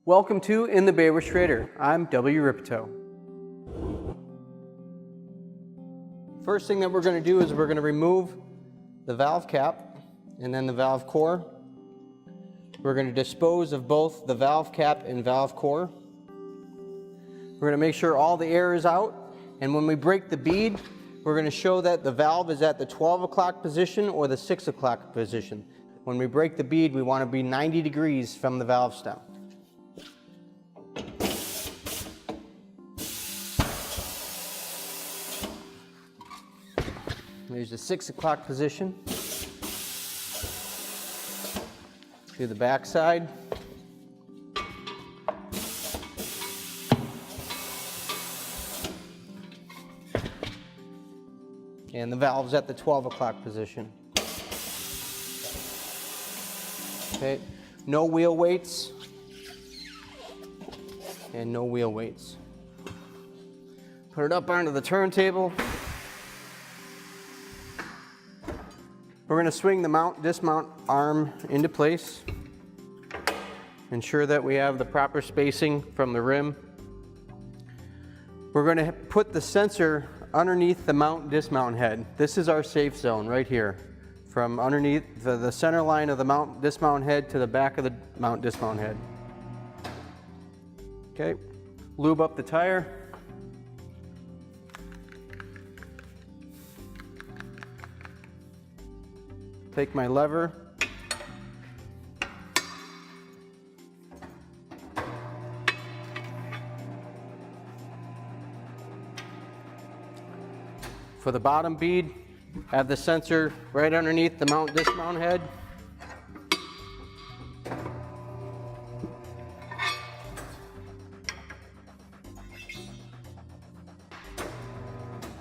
Welcome to In the Bay with Schrader. I'm W Ripto. First thing that we're going to do is we're going to remove the valve cap and then the valve core. We're going to dispose of both the valve cap and valve core. We're going to make sure all the air is out, and when we break the bead, we're going to show that the valve is at the 12 o'clock position or the 6 o'clock position. When we break the bead, we want to be 90 degrees from the valve stem. There's the 6 o'clock position. To the back side. And the valve's at the 12 o'clock position. Okay, no wheel weights and no wheel weights. Put it up onto the turntable. We're going to swing the dismount arm into place. Ensure that we have the proper spacing from the rim. We're going to put the sensor underneath the mount-dismount head. This is our safe zone right here. From underneath the center line of the mount-dismount head to the back of the mount-dismount head. Okay, lube up the tire. Take my lever. For the bottom bead, have the sensor right underneath the mount-dismount head.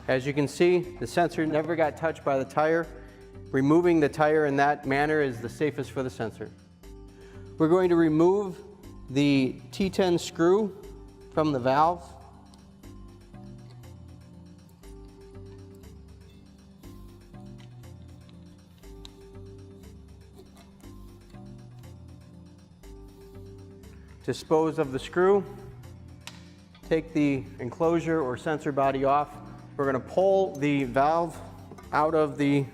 As you can see, the sensor never got touched by the tire. Removing the tire in that manner is the safest for the sensor. We're going to remove the T10 screw from the valve. Dispose of the screw. Take the enclosure or sensor body off. We're going to pull the valve out of the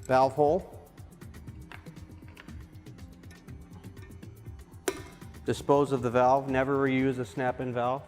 valve hole. Dispose of the valve. Never reuse a snap-in valve.